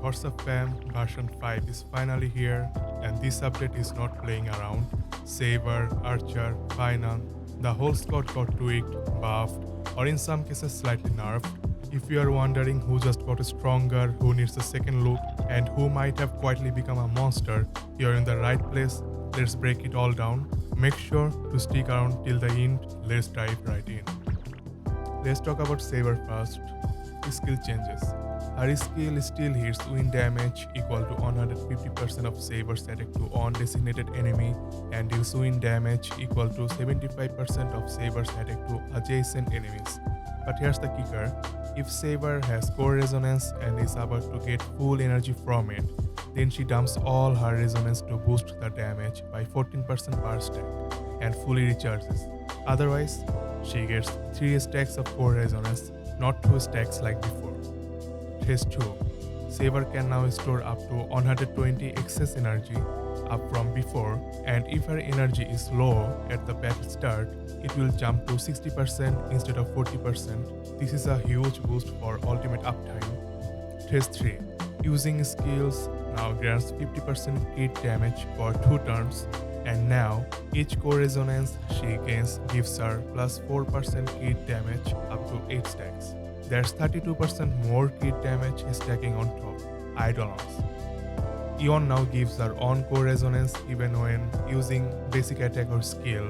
Horse of Fam version 5 is finally here, and this update is not playing around. Saber, Archer, Phainon, the whole squad got tweaked, buffed, or in some cases slightly nerfed. If you are wondering who just got stronger, who needs a second look, and who might have quietly become a monster, you're in the right place. Let's break it all down. Make sure to stick around till the end. Let's dive right in. Let's talk about Saber first. Skill changes. Her skill still hits wind damage equal to 150% of Saber's attack to undesignated enemy and deals wind damage equal to 75% of Saber's attack to adjacent enemies. But here's the kicker. If Saber has core resonance and is about to get full energy from it, then she dumps all her resonance to boost the damage by 14% per stack and fully recharges. Otherwise, she gets 3 stacks of core resonance, not 2 stacks like before. Phase 2. Saber can now store up to 120 excess energy, up from before, and if her energy is low at the battle start, it will jump to 60% instead of 40%. This is a huge boost for ultimate uptime. Phase 3. Using skills now grants 50% crit damage for 2 turns, and now each core resonance she gains gives her plus 4% crit damage up to 8 stacks. There's 32% more crit damage stacking on top. Idolons. Eon now gives her on core resonance even when using basic attack or skill,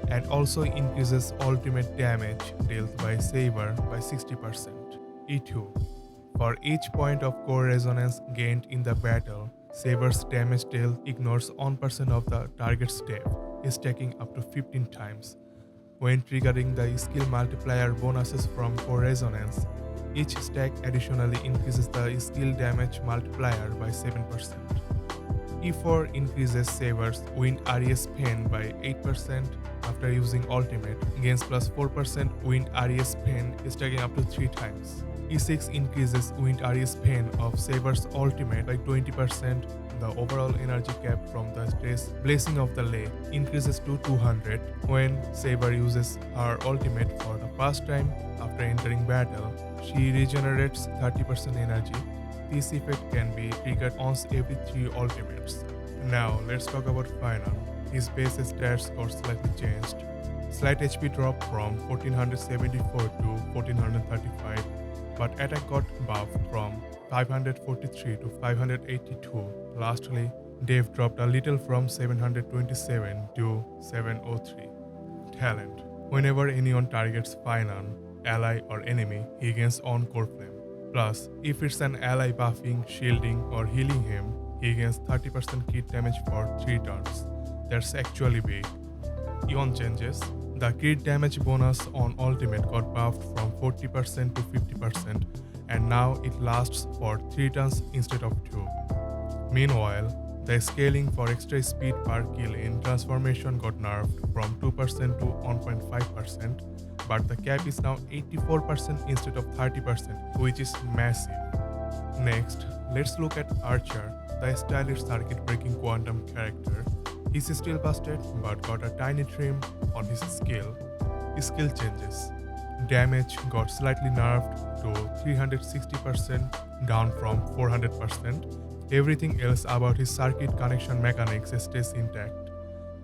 and also increases ultimate damage dealt by Saber by 60%. E2. For each point of core resonance gained in the battle, Saber's damage dealt ignores 1% of the target's step, stacking up to 15 times. When triggering the skill multiplier bonuses from core resonance, each stack additionally increases the skill damage multiplier by 7%. E4 increases Saber's wind RES pen by 8% after using ultimate, gains plus 4% wind RES pen stacking up to 3 times. E6 increases wind RES pen of Saber's ultimate by 20%. The overall energy cap from the stress blessing of the lay increases to 200 when Saber uses her ultimate for the first time after entering battle. She regenerates 30% energy. This effect can be triggered once every 3 ultimates. Now let's talk about Phainon. His base stats got slightly changed. Slight HP drop from 1474 to 1435, but attack got buffed from 543 to 582. Lastly, Dave dropped a little from 727 to 703. Talent. Whenever anyone targets Phainon, ally or enemy, he gains on core flame. Plus, if it's an ally buffing, shielding or healing him, he gains 30% crit damage for 3 turns. That's actually big. Eon changes. The crit damage bonus on ultimate got buffed from 40% to 50%, and now it lasts for 3 turns instead of 2. Meanwhile, the scaling for extra speed per kill in transformation got nerfed from 2% to 1.5%, but the cap is now 84% instead of 30%, which is massive. Next, let's look at Archer, the stylish circuit-breaking quantum character. He's still busted, but got a tiny trim on his skill. Skill changes. Damage got slightly nerfed to 360%, down from 400%. Everything else about his circuit connection mechanics stays intact.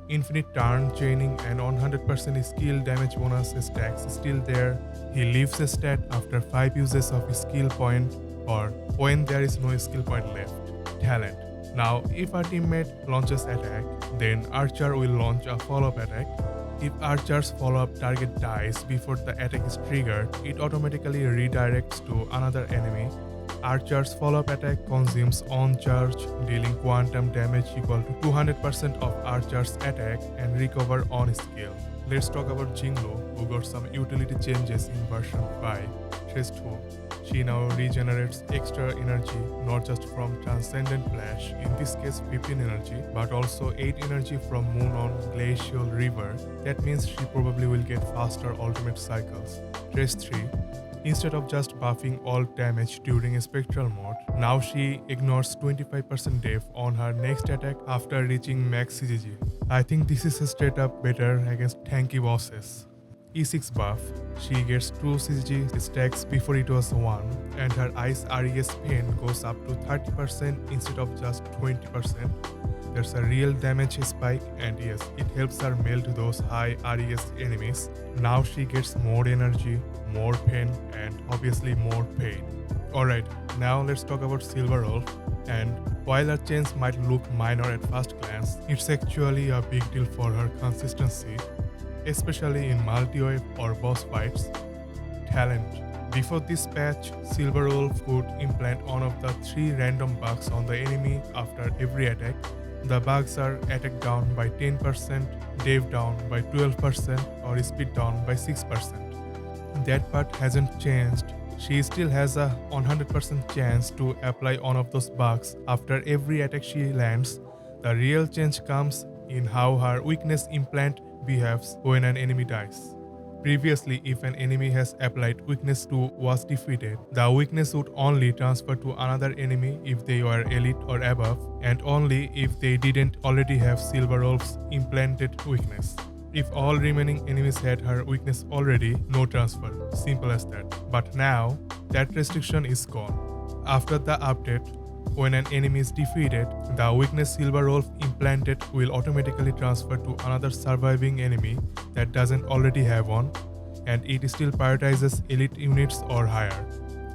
Infinite turn chaining and 100% skill damage bonus stacks still there. He leaves a stat after 5 uses of his skill point or when there is no skill point left. Talent. Now, if a teammate launches attack, then Archer will launch a follow-up attack. If Archer's follow-up target dies before the attack is triggered, it automatically redirects to another enemy. Archer's follow-up attack consumes on charge, dealing quantum damage equal to 200% of Archer's attack and recover on skill. Let's talk about Jingliu, who got some utility changes in version 5. Phase 2. She now regenerates extra energy not just from Transcendent Flash, in this case 15 energy, but also 8 energy from Moon on Glacial River. That means she probably will get faster ultimate cycles. Phase 3. Instead of just buffing all damage during a spectral mode, now she ignores 25% def on her next attack after reaching max Syzygy. I think this is straight up better against tanky bosses. E6 buff. She gets 2 Syzygy stacks before it was 1, and her Ice RES pain goes up to 30% instead of just 20%. There's a real damage spike, and yes, it helps her melt those high RES enemies. Now she gets more energy, more pain, and obviously more pain. Alright, now let's talk about Silverwolf. And while her change might look minor at first glance, it's actually a big deal for her consistency, especially in multi-wave or boss fights. Talent. Before this patch, Silverwolf could implant one of the 3 random bugs on the enemy after every attack. The bugs are attack down by 10%, dev down by 12%, or speed down by 6%. That part hasn't changed. She still has a 100% chance to apply one of those bugs after every attack she lands. The real change comes in how her weakness implant behaves when an enemy dies. Previously, if an enemy has applied weakness 2 was defeated, the weakness would only transfer to another enemy if they were elite or above, and only if they didn't already have Silverwolf's implanted weakness. If all remaining enemies had her weakness already, no transfer. Simple as that. But now, that restriction is gone. After the update, when an enemy is defeated, the weakness Silverwolf implanted will automatically transfer to another surviving enemy that doesn't already have one, and it still prioritizes elite units or higher.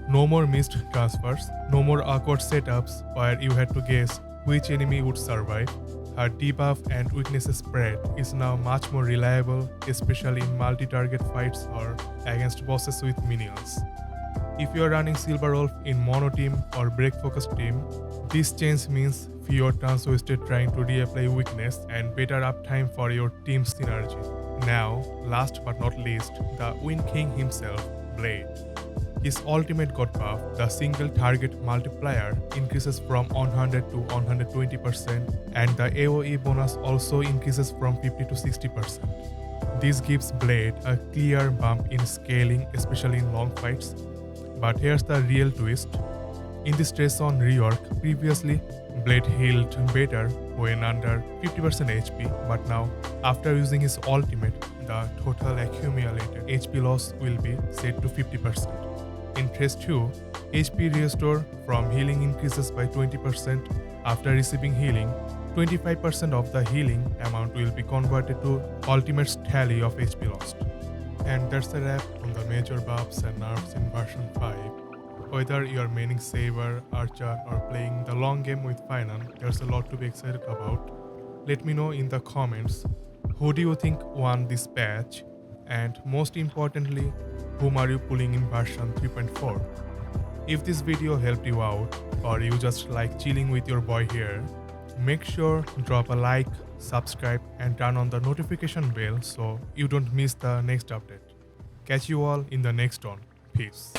No more missed transfers, no more awkward setups where you had to guess which enemy would survive. Her debuff and weakness spread is now much more reliable, especially in multi-target fights or against bosses with minions. If you are running Silverwolf in mono team or break focus team, this change means fewer turns wasted trying to reapply weakness and better uptime for your team's synergy. Now, last but not least, the Wind King himself, Blade. His ultimate got buffed. The single target multiplier increases from 100 to 120%, and the AoE bonus also increases from 50 to 60%. This gives Blade a clear bump in scaling, especially in long fights. But here's the real twist. In the stress on rework, previously Blade healed better when under 50% HP, but now after using his ultimate, the total accumulated HP loss will be set to 50%. In Phase 2, HP restore from healing increases by 20%. After receiving healing, 25% of the healing amount will be converted to ultimate's tally of HP lost. And that's a wrap on the major buffs and nerfs in version 5. Whether you are maining Saber, Archer, or playing the long game with Phainon, there's a lot to be excited about. Let me know in the comments, who do you think won this patch? And most importantly, whom are you pulling in version 3.4? If this video helped you out, or you just like chilling with your boy here, make sure drop a like, subscribe, and turn on the notification bell so you don't miss the next update. Catch you all in the next one. Peace.